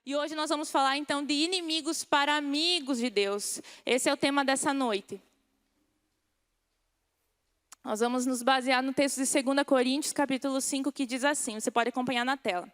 E hoje nós vamos falar então de inimigos para amigos de Deus. Esse é o tema dessa noite. Nós vamos nos basear no texto de 2 Coríntios, capítulo 5, que diz assim, você pode acompanhar na tela.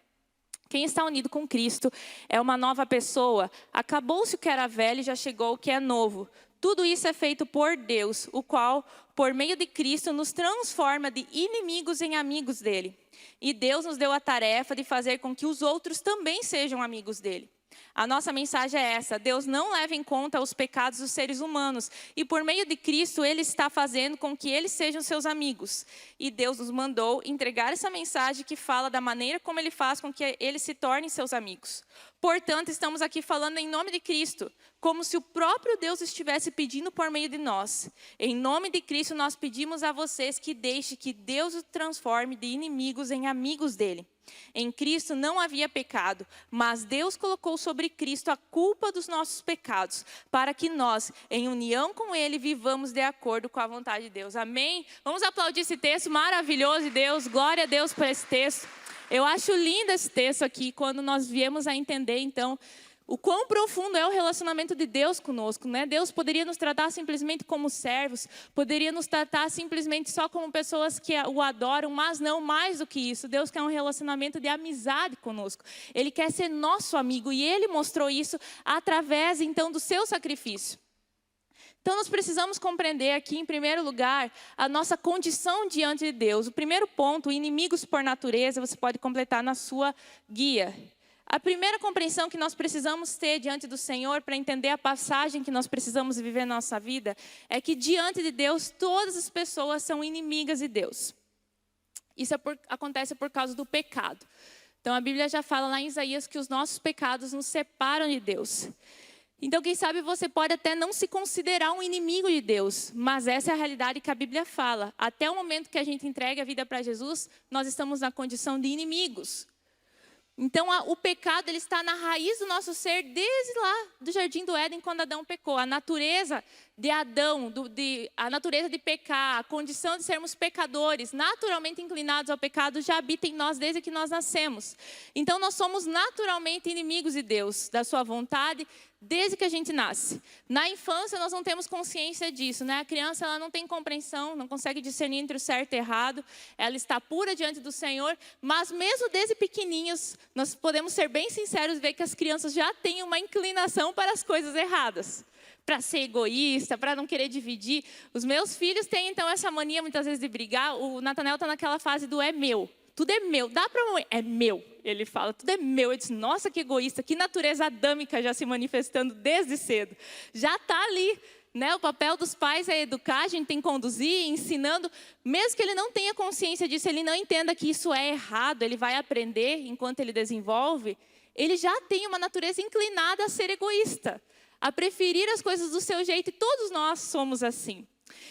Quem está unido com Cristo é uma nova pessoa. Acabou-se o que era velho e já chegou o que é novo. Tudo isso é feito por Deus, o qual, por meio de Cristo, nos transforma de inimigos em amigos dele. E Deus nos deu a tarefa de fazer com que os outros também sejam amigos dele. A nossa mensagem é essa: Deus não leva em conta os pecados dos seres humanos. E por meio de Cristo, Ele está fazendo com que eles sejam seus amigos. E Deus nos mandou entregar essa mensagem que fala da maneira como Ele faz com que eles se tornem seus amigos. Portanto, estamos aqui falando em nome de Cristo, como se o próprio Deus estivesse pedindo por meio de nós. Em nome de Cristo, nós pedimos a vocês que deixe que Deus os transforme de inimigos em amigos dele. Em Cristo não havia pecado, mas Deus colocou sobre Cristo a culpa dos nossos pecados, para que nós, em união com Ele, vivamos de acordo com a vontade de Deus. Amém? Vamos aplaudir esse texto maravilhoso de Deus. Glória a Deus por esse texto. Eu acho lindo esse texto aqui, quando nós viemos a entender, então, o quão profundo é o relacionamento de Deus conosco, né? Deus poderia nos tratar simplesmente como servos, poderia nos tratar simplesmente só como pessoas que o adoram, mas não mais do que isso. Deus quer um relacionamento de amizade conosco. Ele quer ser nosso amigo e Ele mostrou isso através, então, do seu sacrifício. Então, nós precisamos compreender aqui, em primeiro lugar, a nossa condição diante de Deus. O primeiro ponto, inimigos por natureza, você pode completar na sua guia. A primeira compreensão que nós precisamos ter diante do Senhor, para entender a passagem que nós precisamos viver na nossa vida, é que diante de Deus, todas as pessoas são inimigas de Deus. Isso acontece por causa do pecado. Então, a Bíblia já fala lá em Isaías que os nossos pecados nos separam de Deus. Então, quem sabe você pode até não se considerar um inimigo de Deus, mas essa é a realidade que a Bíblia fala. Até o momento que a gente entrega a vida para Jesus, nós estamos na condição de inimigos. Então, o pecado ele está na raiz do nosso ser desde lá do Jardim do Éden, quando Adão pecou. A natureza de Adão, a natureza de pecar, a condição de sermos pecadores, naturalmente inclinados ao pecado, já habita em nós desde que nós nascemos. Então, nós somos naturalmente inimigos de Deus, da sua vontade, desde que a gente nasce. Na infância, nós não temos consciência disso, né? A criança ela não tem compreensão, não consegue discernir entre o certo e o errado. Ela está pura diante do Senhor, mas mesmo desde pequenininhos, nós podemos ser bem sinceros e ver que as crianças já têm uma inclinação para as coisas erradas. Para ser egoísta, para não querer dividir. Os meus filhos têm, então, essa mania, muitas vezes, de brigar. O Nathanael está naquela fase do é meu. Tudo é meu. Dá para mamãe? É meu. Ele fala, tudo é meu. Eu disse, nossa, que egoísta. Que natureza adâmica já se manifestando desde cedo. Já está ali. Né? O papel dos pais é educar, a gente tem que conduzir, ensinando. Mesmo que ele não tenha consciência disso, ele não entenda que isso é errado, ele vai aprender enquanto ele desenvolve. Ele já tem uma natureza inclinada a ser egoísta, a preferir as coisas do seu jeito, e todos nós somos assim.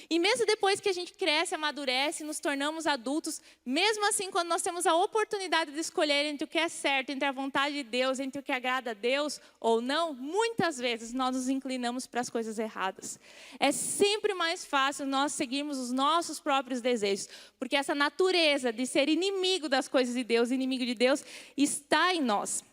E mesmo depois que a gente cresce, amadurece, nos tornamos adultos, mesmo assim, quando nós temos a oportunidade de escolher entre o que é certo, entre a vontade de Deus, entre o que agrada a Deus ou não, muitas vezes nós nos inclinamos para as coisas erradas. É sempre mais fácil nós seguirmos os nossos próprios desejos, porque essa natureza de ser inimigo das coisas de Deus, inimigo de Deus, está em nós.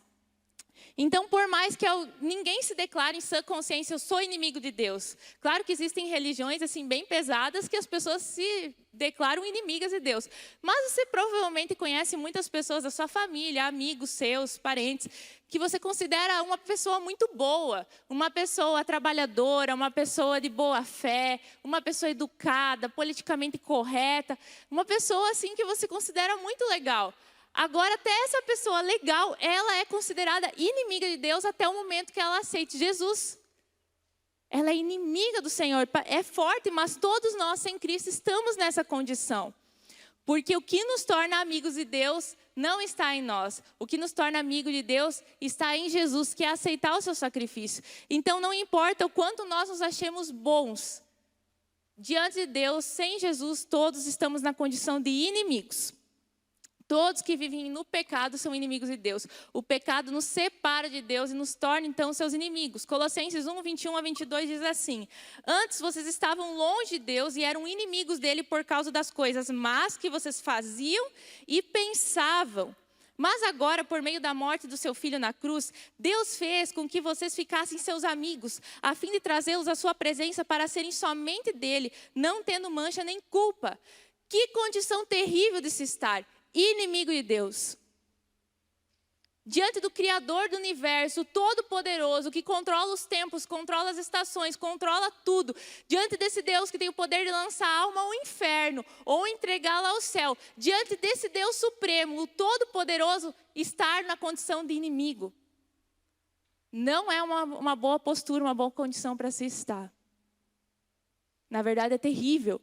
Então, por mais que ninguém se declare em sã consciência, eu sou inimigo de Deus. Claro que existem religiões assim bem pesadas que as pessoas se declaram inimigas de Deus. Mas você provavelmente conhece muitas pessoas da sua família, amigos seus, parentes, que você considera uma pessoa muito boa, uma pessoa trabalhadora, uma pessoa de boa fé, uma pessoa educada, politicamente correta, uma pessoa assim que você considera muito legal. Agora, até essa pessoa legal, ela é considerada inimiga de Deus até o momento que ela aceite Jesus. Ela é inimiga do Senhor, é forte, mas todos nós, sem Cristo, estamos nessa condição. Porque o que nos torna amigos de Deus não está em nós. O que nos torna amigo de Deus está em Jesus, que é aceitar o seu sacrifício. Então, não importa o quanto nós nos achemos bons, diante de Deus, sem Jesus, todos estamos na condição de inimigos. Todos que vivem no pecado são inimigos de Deus. O pecado nos separa de Deus e nos torna, então, seus inimigos. Colossenses 1, 21 a 22 diz assim: antes vocês estavam longe de Deus e eram inimigos dele por causa das coisas más que vocês faziam e pensavam. Mas agora, por meio da morte do seu filho na cruz, Deus fez com que vocês ficassem seus amigos, a fim de trazê-los à sua presença para serem somente dele, não tendo mancha nem culpa. Que condição terrível de se estar, inimigo de Deus. Diante do Criador do universo, todo-poderoso, que controla os tempos, controla as estações, controla tudo. Diante desse Deus que tem o poder de lançar a alma ao inferno, ou entregá-la ao céu. Diante desse Deus supremo, o todo-poderoso, estar na condição de inimigo. Não é uma boa postura, uma boa condição para se estar. Na verdade, é terrível.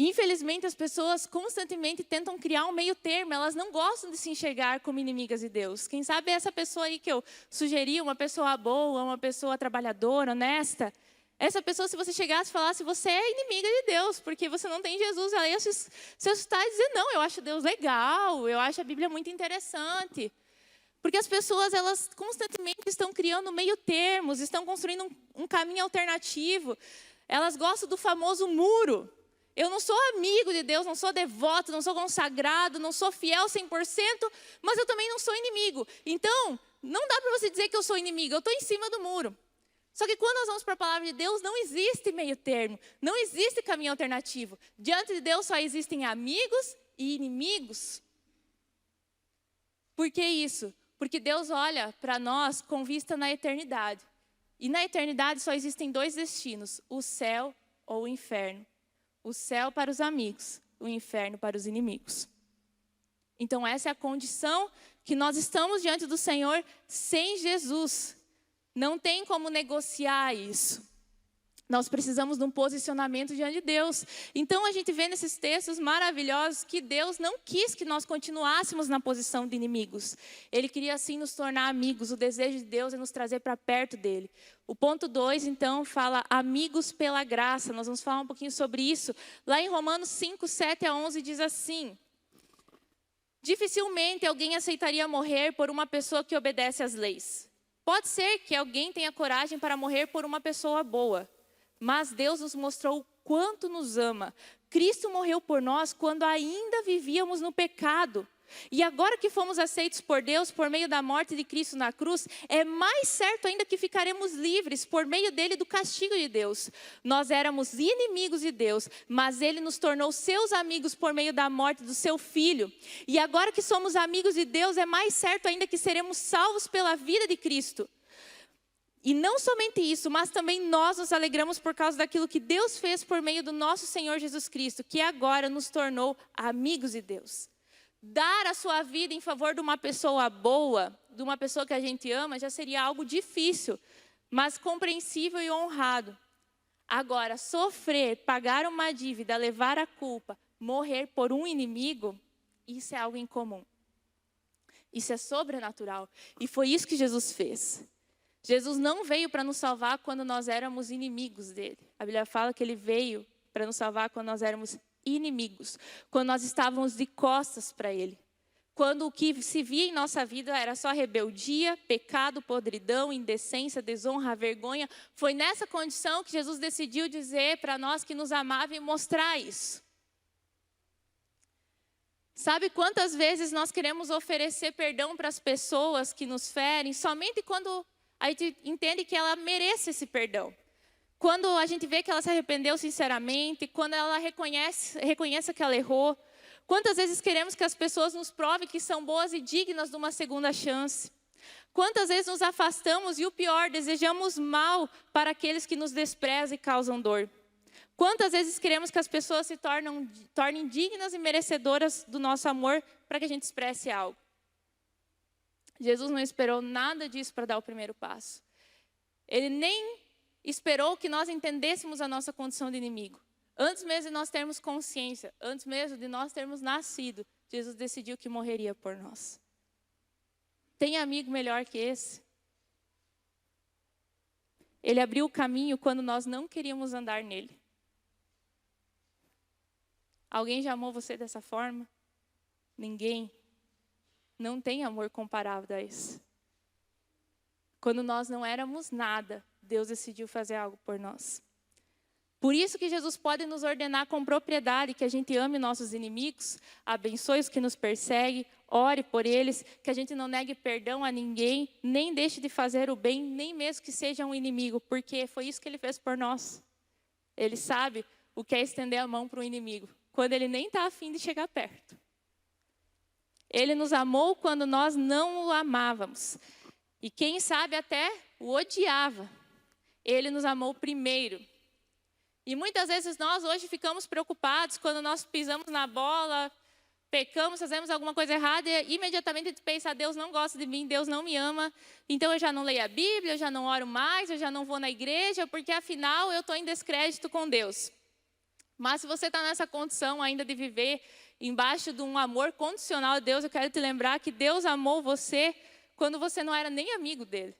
Infelizmente, as pessoas constantemente tentam criar um meio termo. Elas não gostam de se enxergar como inimigas de Deus. Quem sabe é essa pessoa aí que eu sugeri, uma pessoa boa, uma pessoa trabalhadora, honesta. Essa pessoa, se você chegasse e falasse, você é inimiga de Deus, porque você não tem Jesus, ela ia se assustar e dizer, não, eu acho Deus legal, eu acho a Bíblia muito interessante. Porque as pessoas, elas constantemente estão criando meio termos, estão construindo um caminho alternativo. Elas gostam do famoso muro. Eu não sou amigo de Deus, não sou devoto, não sou consagrado, não sou fiel 100%, mas eu também não sou inimigo. Então, não dá para você dizer que eu sou inimigo, eu estou em cima do muro. Só que quando nós vamos para a palavra de Deus, não existe meio termo, não existe caminho alternativo. Diante de Deus só existem amigos e inimigos. Por que isso? Porque Deus olha para nós com vista na eternidade. E na eternidade só existem dois destinos, o céu ou o inferno. O céu para os amigos, o inferno para os inimigos. Então essa é a condição que nós estamos diante do Senhor sem Jesus. Não tem como negociar isso. Nós precisamos de um posicionamento diante de Deus. Então a gente vê nesses textos maravilhosos que Deus não quis que nós continuássemos na posição de inimigos. Ele queria assim nos tornar amigos. O desejo de Deus é nos trazer para perto dele. O ponto 2, então, fala amigos pela graça. Nós vamos falar um pouquinho sobre isso. Lá em Romanos 5, 7 a 11 diz assim: dificilmente alguém aceitaria morrer por uma pessoa que obedece às leis. Pode ser que alguém tenha coragem para morrer por uma pessoa boa. Mas Deus nos mostrou o quanto nos ama. Cristo morreu por nós quando ainda vivíamos no pecado. E agora que fomos aceitos por Deus por meio da morte de Cristo na cruz, é mais certo ainda que ficaremos livres por meio dele do castigo de Deus. Nós éramos inimigos de Deus, mas ele nos tornou seus amigos por meio da morte do seu Filho. E agora que somos amigos de Deus, é mais certo ainda que seremos salvos pela vida de Cristo. E não somente isso, mas também nós nos alegramos por causa daquilo que Deus fez por meio do nosso Senhor Jesus Cristo, que agora nos tornou amigos de Deus. Dar a sua vida em favor de uma pessoa boa, de uma pessoa que a gente ama, já seria algo difícil, mas compreensível e honrado. Agora, sofrer, pagar uma dívida, levar a culpa, morrer por um inimigo, isso é algo incomum. Isso é sobrenatural. E foi isso que Jesus fez. Jesus não veio para nos salvar quando nós éramos inimigos dele. A Bíblia fala que ele veio para nos salvar quando nós éramos inimigos. Quando nós estávamos de costas para ele. Quando o que se via em nossa vida era só rebeldia, pecado, podridão, indecência, desonra, vergonha. Foi nessa condição que Jesus decidiu dizer para nós que nos amava e mostrar isso. Sabe quantas vezes nós queremos oferecer perdão para as pessoas que nos ferem somente quando a gente entende que ela merece esse perdão. Quando a gente vê que ela se arrependeu sinceramente, quando ela reconhece que ela errou. Quantas vezes queremos que as pessoas nos provem que são boas e dignas de uma segunda chance? Quantas vezes nos afastamos e o pior, desejamos mal para aqueles que nos desprezam e causam dor? Quantas vezes queremos que as pessoas se tornem dignas e merecedoras do nosso amor para que a gente expresse algo? Jesus não esperou nada disso para dar o primeiro passo. Ele nem esperou que nós entendêssemos a nossa condição de inimigo. Antes mesmo de nós termos consciência, antes mesmo de nós termos nascido, Jesus decidiu que morreria por nós. Tem amigo melhor que esse? Ele abriu o caminho quando nós não queríamos andar nele. Alguém já amou você dessa forma? Ninguém. Não tem amor comparável a esse. Quando nós não éramos nada, Deus decidiu fazer algo por nós. Por isso que Jesus pode nos ordenar com propriedade que a gente ame nossos inimigos, abençoe os que nos perseguem, ore por eles, que a gente não negue perdão a ninguém, nem deixe de fazer o bem, nem mesmo que seja um inimigo, porque foi isso que ele fez por nós. Ele sabe o que é estender a mão para o inimigo, quando ele nem está a fim de chegar perto. Ele nos amou quando nós não o amávamos. E quem sabe até o odiava. Ele nos amou primeiro. E muitas vezes nós hoje ficamos preocupados quando nós pisamos na bola, pecamos, fazemos alguma coisa errada e imediatamente a gente pensa, Deus não gosta de mim, Deus não me ama, então eu já não leio a Bíblia, eu já não oro mais, eu já não vou na igreja, porque afinal eu estou em descrédito com Deus. Mas se você está nessa condição ainda de viver embaixo de um amor condicional a Deus, eu quero te lembrar que Deus amou você quando você não era nem amigo dele.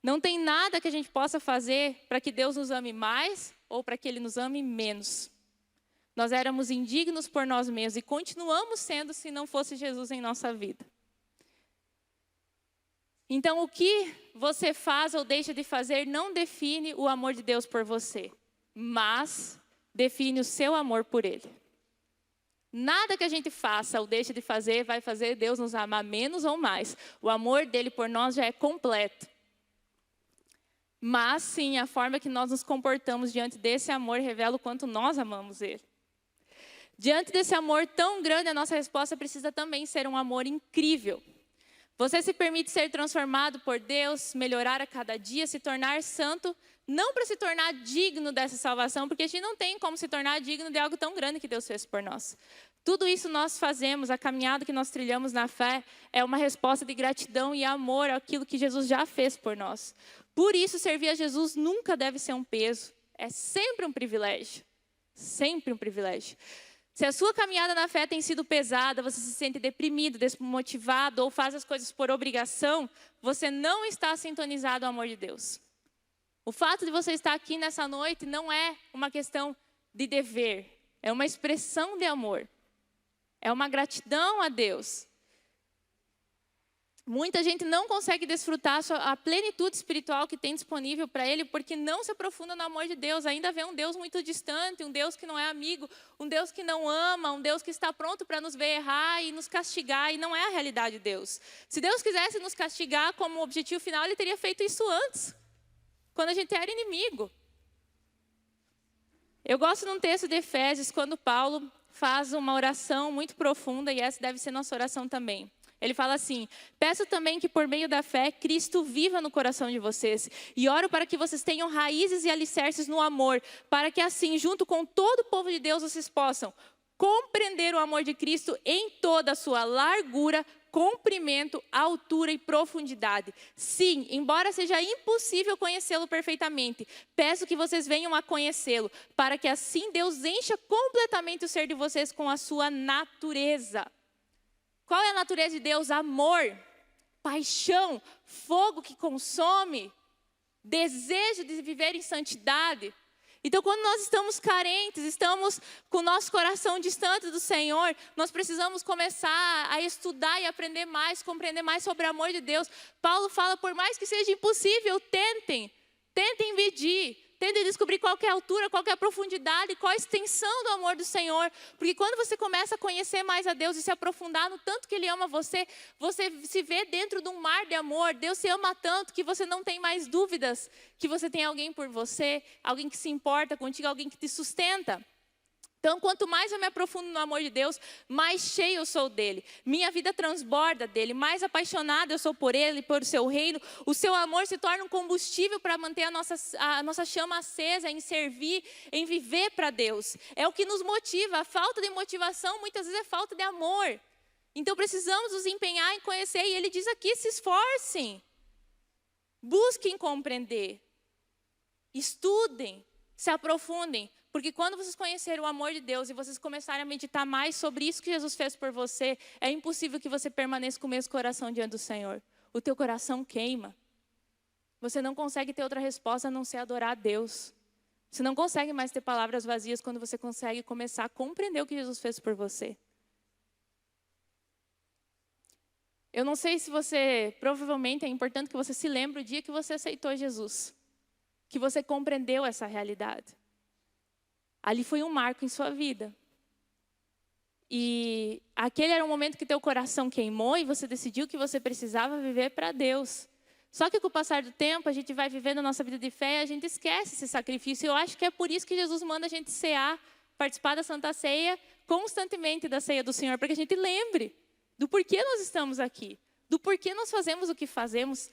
Não tem nada que a gente possa fazer para que Deus nos ame mais ou para que Ele nos ame menos. Nós éramos indignos por nós mesmos e continuamos sendo se não fosse Jesus em nossa vida. Então, o que você faz ou deixa de fazer não define o amor de Deus por você, mas define o seu amor por Ele. Nada que a gente faça ou deixe de fazer vai fazer Deus nos amar menos ou mais. O amor dele por nós já é completo. Mas sim, a forma que nós nos comportamos diante desse amor revela o quanto nós amamos Ele. Diante desse amor tão grande, a nossa resposta precisa também ser um amor incrível. Você se permite ser transformado por Deus, melhorar a cada dia, se tornar santo, não para se tornar digno dessa salvação, porque a gente não tem como se tornar digno de algo tão grande que Deus fez por nós. Tudo isso nós fazemos, a caminhada que nós trilhamos na fé, é uma resposta de gratidão e amor àquilo que Jesus já fez por nós. Por isso, servir a Jesus nunca deve ser um peso, é sempre um privilégio. Sempre um privilégio. Se a sua caminhada na fé tem sido pesada, você se sente deprimido, desmotivado ou faz as coisas por obrigação, você não está sintonizado ao amor de Deus. O fato de você estar aqui nessa noite não é uma questão de dever, é uma expressão de amor. É uma gratidão a Deus. Muita gente não consegue desfrutar a plenitude espiritual que tem disponível para ele porque não se aprofunda no amor de Deus. Ainda vê um Deus muito distante, um Deus que não é amigo, um Deus que não ama, um Deus que está pronto para nos ver errar e nos castigar. E não é a realidade de Deus. Se Deus quisesse nos castigar como objetivo final, Ele teria feito isso antes, quando a gente era inimigo. Eu gosto de um texto de Efésios, quando Paulo faz uma oração muito profunda, e essa deve ser nossa oração também. Ele fala assim: peço também que por meio da fé, Cristo viva no coração de vocês. E oro para que vocês tenham raízes e alicerces no amor, para que assim, junto com todo o povo de Deus, vocês possam compreender o amor de Cristo em toda a sua largura, comprimento, altura e profundidade. Sim, embora seja impossível conhecê-lo perfeitamente, peço que vocês venham a conhecê-lo, para que assim Deus encha completamente o ser de vocês com a sua natureza. Qual é a natureza de Deus? Amor, paixão, fogo que consome, desejo de viver em santidade. Então, quando nós estamos carentes, estamos com o nosso coração distante do Senhor, nós precisamos começar a estudar e aprender mais, compreender mais sobre o amor de Deus. Paulo fala, por mais que seja impossível, tentem medir. Tentem descobrir qual que é a altura, qual que é a profundidade, qual a extensão do amor do Senhor. Porque quando você começa a conhecer mais a Deus e se aprofundar no tanto que Ele ama você, você se vê dentro de um mar de amor. Deus se ama tanto que você não tem mais dúvidas que você tem alguém por você, alguém que se importa contigo, alguém que te sustenta. Então, quanto mais eu me aprofundo no amor de Deus, mais cheio eu sou dele. Minha vida transborda dele, mais apaixonada eu sou por ele, por seu reino. O seu amor se torna um combustível para manter a nossa chama acesa, em servir, em viver para Deus. É o que nos motiva. A falta de motivação muitas vezes é falta de amor. Então, precisamos nos empenhar em conhecer. E ele diz aqui, se esforcem. Busquem compreender. Estudem, se aprofundem. Porque quando vocês conhecerem o amor de Deus e vocês começarem a meditar mais sobre isso que Jesus fez por você, é impossível que você permaneça com o mesmo coração diante do Senhor. O teu coração queima. Você não consegue ter outra resposta a não ser adorar a Deus. Você não consegue mais ter palavras vazias quando você consegue começar a compreender o que Jesus fez por você. Eu não sei se você, provavelmente é importante que você se lembre o dia que você aceitou Jesus. que você compreendeu essa realidade. Ali foi um marco em sua vida. E aquele era um momento que teu coração queimou e você decidiu que você precisava viver para Deus. Só que com o passar do tempo, a gente vai vivendo a nossa vida de fé e a gente esquece esse sacrifício. Eu acho que é por isso que Jesus manda a gente cear, participar da Santa Ceia, constantemente da ceia do Senhor, para que a gente lembre do porquê nós estamos aqui, do porquê nós fazemos o que fazemos,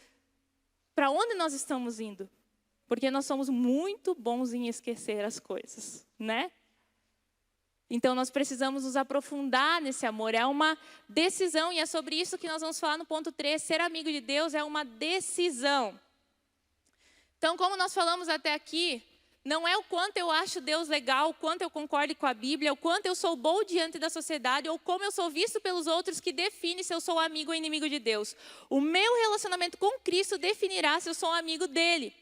para onde nós estamos indo. Porque nós somos muito bons em esquecer as coisas, né? Então nós precisamos nos aprofundar nesse amor. É uma decisão e é sobre isso que nós vamos falar no ponto 3. Ser amigo de Deus é uma decisão. Então, como nós falamos até aqui, não é o quanto eu acho Deus legal, o quanto eu concordo com a Bíblia, o quanto eu sou bom diante da sociedade, ou como eu sou visto pelos outros que define se eu sou amigo ou inimigo de Deus. O meu relacionamento com Cristo definirá se eu sou amigo dele.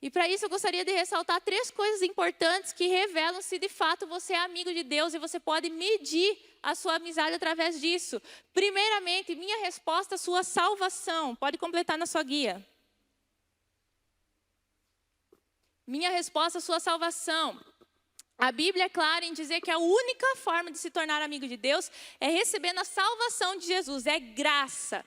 E para isso eu gostaria de ressaltar 3 coisas importantes que revelam se de fato você é amigo de Deus e você pode medir a sua amizade através disso. Primeiramente, minha resposta, sua salvação. Pode completar na sua guia. Minha resposta, sua salvação. A Bíblia é clara em dizer que a única forma de se tornar amigo de Deus é recebendo a salvação de Jesus, é graça.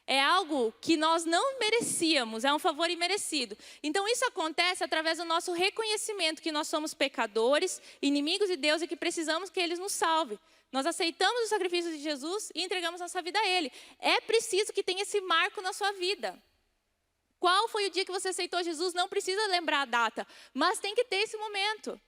É algo que nós não merecíamos, é um favor imerecido. Então isso acontece através do nosso reconhecimento que nós somos pecadores, inimigos de Deus e que precisamos que Ele nos salve. Nós aceitamos o sacrifício de Jesus e entregamos nossa vida a Ele. É preciso que tenha esse marco na sua vida. Qual foi o dia que você aceitou Jesus? Não precisa lembrar a data, mas tem que ter esse momento.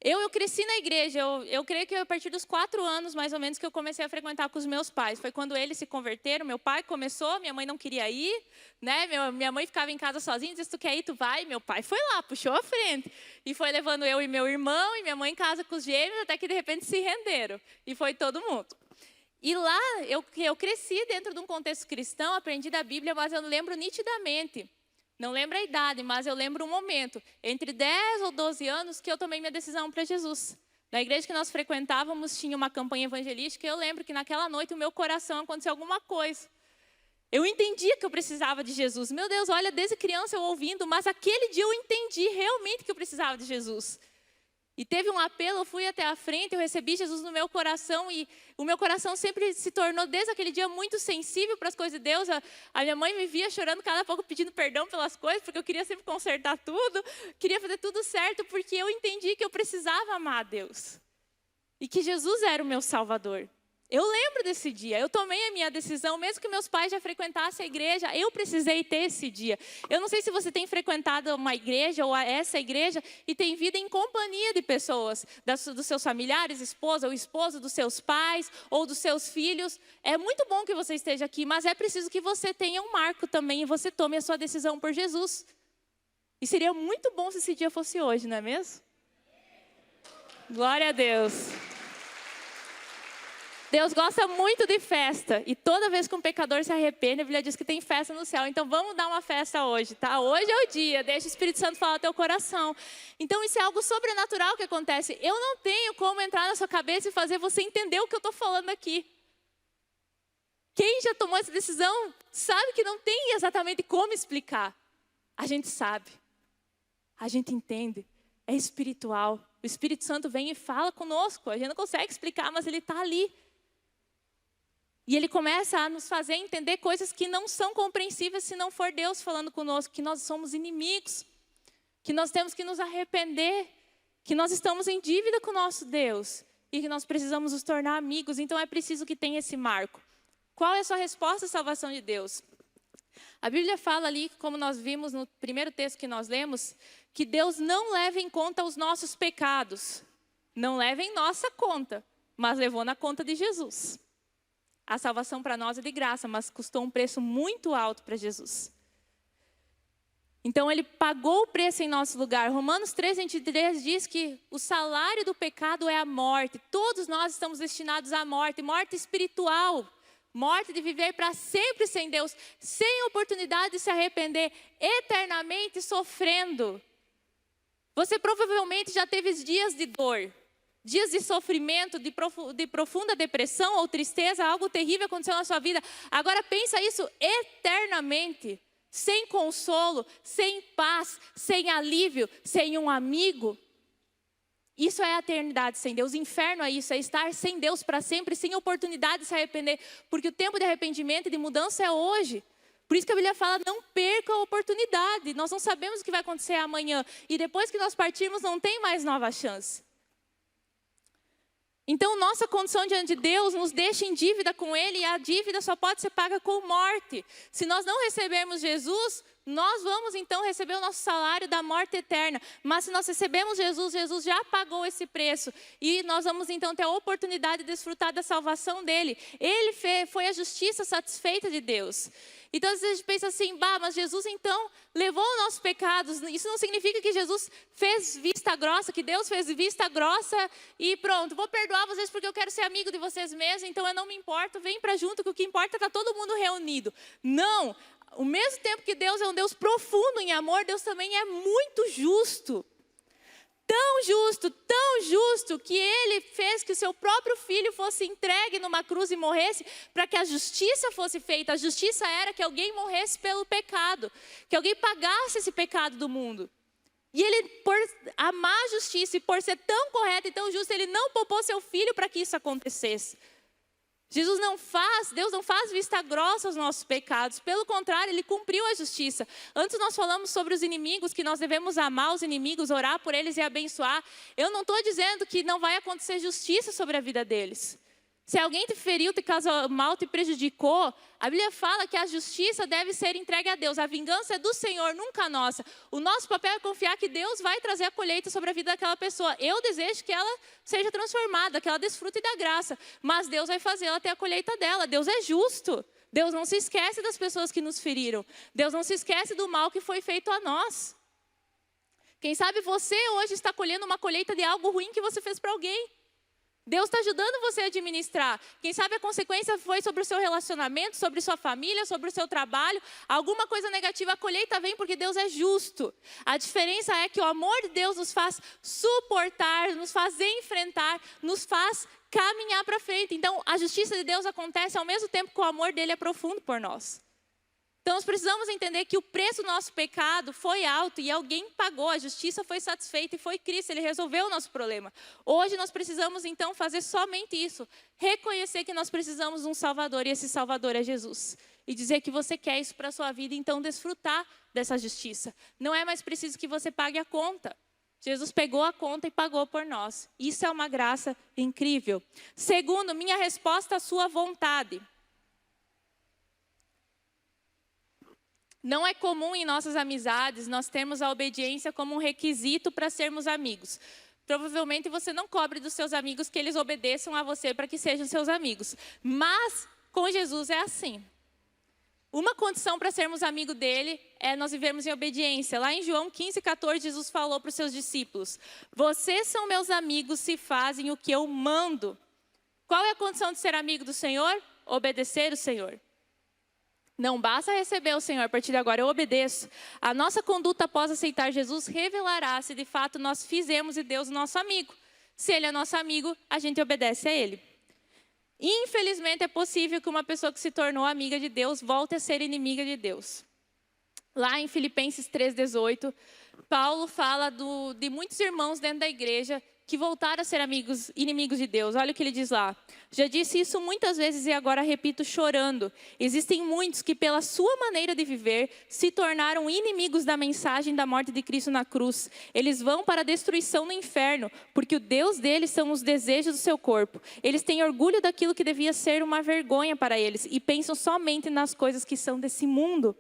Eu cresci na igreja, eu creio que a partir dos 4 anos, mais ou menos, que eu comecei a frequentar com os meus pais. Foi quando eles se converteram, meu pai começou, minha mãe não queria ir, né? Minha mãe ficava em casa sozinha, disse, tu quer ir, tu vai. Meu pai foi lá, puxou a frente. E foi levando eu e meu irmão, e minha mãe em casa com os gêmeos, até que de repente se renderam. E foi todo mundo. E lá, eu cresci dentro de um contexto cristão, aprendi da Bíblia, mas eu lembro nitidamente. Não lembro a idade, mas eu lembro um momento, entre 10 ou 12 anos, que eu tomei minha decisão para Jesus. Na igreja que nós frequentávamos, tinha uma campanha evangelística, e eu lembro que naquela noite o meu coração aconteceu alguma coisa. Eu entendia que eu precisava de Jesus. Meu Deus, olha, desde criança eu ouvindo, mas aquele dia eu entendi realmente que eu precisava de Jesus. E teve um apelo, eu fui até a frente, eu recebi Jesus no meu coração e o meu coração sempre se tornou, desde aquele dia, muito sensível para as coisas de Deus. A minha mãe me via chorando cada pouco, pedindo perdão pelas coisas, porque eu queria sempre consertar tudo, queria fazer tudo certo, porque eu entendi que eu precisava amar a Deus. E que Jesus era o meu Salvador. Eu lembro desse dia, eu tomei a minha decisão, mesmo que meus pais já frequentassem a igreja, eu precisei ter esse dia. Eu não sei se você tem frequentado uma igreja ou essa igreja e tem vida em companhia de pessoas, dos seus familiares, esposa ou esposo, dos seus pais ou dos seus filhos. É muito bom que você esteja aqui, mas é preciso que você tenha um marco também e você tome a sua decisão por Jesus. E seria muito bom se esse dia fosse hoje, não é mesmo? Glória a Deus. Deus gosta muito de festa, e toda vez que um pecador se arrepende, a Bíblia diz que tem festa no céu. Então vamos dar uma festa hoje, tá? Hoje é o dia, deixa o Espírito Santo falar no teu coração. Então isso é algo sobrenatural que acontece. Eu não tenho como entrar na sua cabeça e fazer você entender o que eu estou falando aqui. Quem já tomou essa decisão sabe que não tem exatamente como explicar. A gente sabe, a gente entende, é espiritual. O Espírito Santo vem e fala conosco, a gente não consegue explicar, mas Ele está ali. E Ele começa a nos fazer entender coisas que não são compreensíveis se não for Deus falando conosco, que nós somos inimigos, que nós temos que nos arrepender, que nós estamos em dívida com o nosso Deus e que nós precisamos nos tornar amigos. Então é preciso que tenha esse marco. Qual é a sua resposta à salvação de Deus? A Bíblia fala ali, como nós vimos no primeiro texto que nós lemos, que Deus não leva em conta os nossos pecados. Não leva em nossa conta, mas levou na conta de Jesus. A salvação para nós é de graça, mas custou um preço muito alto para Jesus. Então Ele pagou o preço em nosso lugar. Romanos 3:23 diz que o salário do pecado é a morte. Todos nós estamos destinados à morte, morte espiritual. Morte de viver para sempre sem Deus, sem oportunidade de se arrepender, eternamente sofrendo. Você provavelmente já teve dias de dor, dias de sofrimento, de profunda depressão ou tristeza, algo terrível aconteceu na sua vida. Agora pensa isso eternamente. sem consolo, sem paz, sem alívio, sem um amigo. Isso é a eternidade sem Deus. O inferno é isso, é estar sem Deus para sempre, sem oportunidade de se arrepender. Porque o tempo de arrependimento e de mudança é hoje. Por isso que a Bíblia fala, não perca a oportunidade. Nós não sabemos o que vai acontecer amanhã. E depois que nós partirmos, não tem mais nova chance. Então, nossa condição diante de Deus nos deixa em dívida com Ele. E a dívida só pode ser paga com morte. Se nós não recebermos Jesus, nós vamos então receber o nosso salário da morte eterna. Mas se nós recebemos Jesus, Jesus já pagou esse preço. E nós vamos então ter a oportunidade de desfrutar da salvação dele. Ele foi a justiça satisfeita de Deus. Então às vezes a gente pensa assim, mas Jesus então levou os nossos pecados. Isso não significa que Jesus fez vista grossa, que Deus fez vista grossa e pronto, vou perdoar vocês porque eu quero ser amigo de vocês mesmos, então eu não me importo, vem para junto que o que importa é estar todo mundo reunido. Não, ao mesmo tempo que Deus é um Deus profundo em amor, Deus também é muito justo. Tão justo que Ele fez que o seu próprio filho fosse entregue numa cruz e morresse para que a justiça fosse feita. A justiça era que alguém morresse pelo pecado, que alguém pagasse esse pecado do mundo. E Ele, por amar a justiça e por ser tão correto e tão justo, Ele não poupou seu filho para que isso acontecesse. Deus não faz vista grossa aos nossos pecados. Pelo contrário, Ele cumpriu a justiça. Antes nós falamos sobre os inimigos, que nós devemos amar os inimigos, orar por eles e abençoar. Eu não estou dizendo que não vai acontecer justiça sobre a vida deles. Se alguém te feriu, te causou mal, te prejudicou, a Bíblia fala que a justiça deve ser entregue a Deus. A vingança é do Senhor, nunca nossa. O nosso papel é confiar que Deus vai trazer a colheita sobre a vida daquela pessoa. Eu desejo que ela seja transformada, que ela desfrute da graça. Mas Deus vai fazer ela ter a colheita dela. Deus é justo. Deus não se esquece das pessoas que nos feriram. Deus não se esquece do mal que foi feito a nós. Quem sabe você hoje está colhendo uma colheita de algo ruim que você fez para alguém. Deus está ajudando você a administrar. Quem sabe a consequência foi sobre o seu relacionamento, sobre sua família, sobre o seu trabalho. Alguma coisa negativa, a colheita vem porque Deus é justo. A diferença é que o amor de Deus nos faz suportar, nos faz enfrentar, nos faz caminhar para frente. Então, a justiça de Deus acontece ao mesmo tempo que o amor dele é profundo por nós. Então, nós precisamos entender que o preço do nosso pecado foi alto e alguém pagou, a justiça foi satisfeita e foi Cristo, Ele resolveu o nosso problema. Hoje nós precisamos então fazer somente isso, reconhecer que nós precisamos de um Salvador e esse Salvador é Jesus. E dizer que você quer isso para a sua vida, então desfrutar dessa justiça. Não é mais preciso que você pague a conta. Jesus pegou a conta e pagou por nós. Isso é uma graça incrível. Segundo, minha resposta à sua vontade. Não é comum em nossas amizades nós termos a obediência como um requisito para sermos amigos. Provavelmente você não cobre dos seus amigos que eles obedeçam a você para que sejam seus amigos. Mas com Jesus é assim. Uma condição para sermos amigos dele é nós vivermos em obediência. Lá em João 15:14, Jesus falou para os seus discípulos: vocês são meus amigos se fazem o que eu mando. Qual é a condição de ser amigo do Senhor? Obedecer o Senhor. Não basta receber o Senhor, a partir de agora eu obedeço. A nossa conduta após aceitar Jesus revelará se de fato nós fizemos de Deus nosso amigo. Se Ele é nosso amigo, a gente obedece a Ele. Infelizmente é possível que uma pessoa que se tornou amiga de Deus volte a ser inimiga de Deus. Lá em Filipenses 3:18, Paulo fala de muitos irmãos dentro da igreja que voltaram a ser inimigos de Deus. Olha o que ele diz lá. Já disse isso muitas vezes e agora repito chorando. Existem muitos que pela sua maneira de viver se tornaram inimigos da mensagem da morte de Cristo na cruz. Eles vão para a destruição no inferno, porque o Deus deles são os desejos do seu corpo. Eles têm orgulho daquilo que devia ser uma vergonha para eles e pensam somente nas coisas que são desse mundo.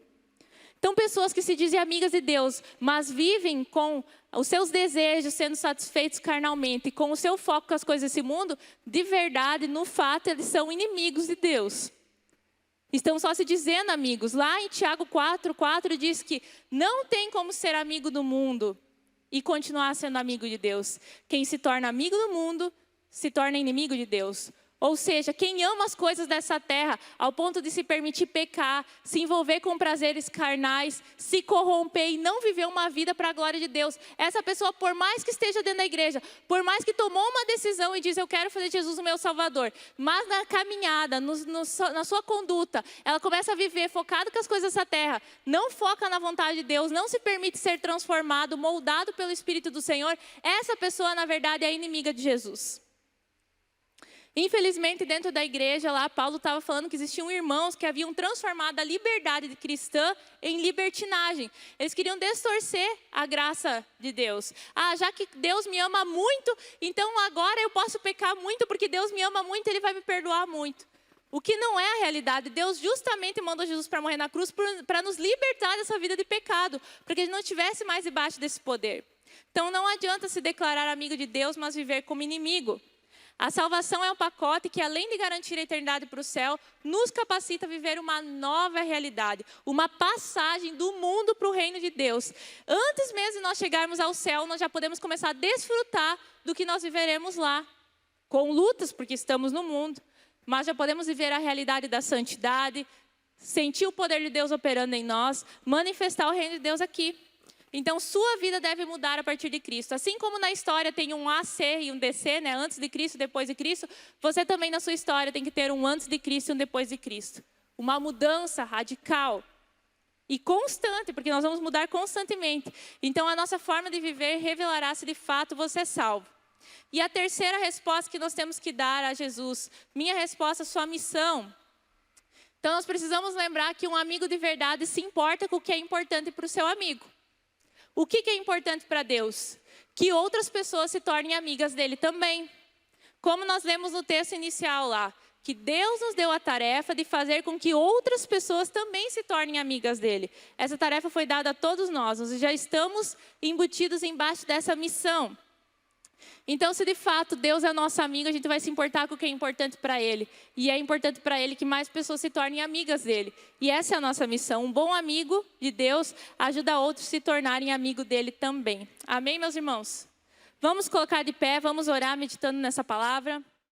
Então, pessoas que se dizem amigas de Deus, mas vivem com os seus desejos sendo satisfeitos carnalmente, com o seu foco com as coisas desse mundo, de verdade, no fato, eles são inimigos de Deus. Estão só se dizendo amigos. Lá em Tiago 4:4 diz que não tem como ser amigo do mundo e continuar sendo amigo de Deus. Quem se torna amigo do mundo, se torna inimigo de Deus. Ou seja, quem ama as coisas dessa terra, ao ponto de se permitir pecar, se envolver com prazeres carnais, se corromper e não viver uma vida para a glória de Deus. Essa pessoa, por mais que esteja dentro da igreja, por mais que tomou uma decisão e diz, eu quero fazer Jesus o meu Salvador, mas na caminhada, na sua conduta, ela começa a viver focada com as coisas dessa terra, não foca na vontade de Deus, não se permite ser transformado, moldado pelo Espírito do Senhor, essa pessoa, na verdade, é inimiga de Jesus. Infelizmente, dentro da igreja lá, Paulo estava falando que existiam irmãos que haviam transformado a liberdade cristã em libertinagem. Eles queriam distorcer a graça de Deus. Já que Deus me ama muito, então agora eu posso pecar muito, porque Deus me ama muito, Ele vai me perdoar muito. O que não é a realidade. Deus justamente mandou Jesus para morrer na cruz para nos libertar dessa vida de pecado, para que a gente não estivesse mais debaixo desse poder. Então não adianta se declarar amigo de Deus, mas viver como inimigo. A salvação é um pacote que, além de garantir a eternidade para o céu, nos capacita a viver uma nova realidade, uma passagem do mundo para o reino de Deus. Antes mesmo de nós chegarmos ao céu, nós já podemos começar a desfrutar do que nós viveremos lá, com lutas, porque estamos no mundo, mas já podemos viver a realidade da santidade, sentir o poder de Deus operando em nós, manifestar o reino de Deus aqui. Então, sua vida deve mudar a partir de Cristo. Assim como na história tem um AC e um DC, né? Antes de Cristo, depois de Cristo, você também na sua história tem que ter um antes de Cristo e um depois de Cristo. Uma mudança radical e constante, porque nós vamos mudar constantemente. Então, a nossa forma de viver revelará se de fato você é salvo. E a terceira resposta que nós temos que dar a Jesus, minha resposta, sua missão. Então, nós precisamos lembrar que um amigo de verdade se importa com o que é importante para o seu amigo. O que é importante para Deus? Que outras pessoas se tornem amigas dele também. Como nós lemos no texto inicial lá, que Deus nos deu a tarefa de fazer com que outras pessoas também se tornem amigas dele. Essa tarefa foi dada a todos nós já estamos embutidos embaixo dessa missão. Então, se de fato Deus é nosso amigo, a gente vai se importar com o que é importante para Ele. E é importante para Ele que mais pessoas se tornem amigas dele. E essa é a nossa missão. Um bom amigo de Deus ajuda outros a se tornarem amigo dele também. Amém, meus irmãos? Vamos colocar de pé, vamos orar meditando nessa palavra.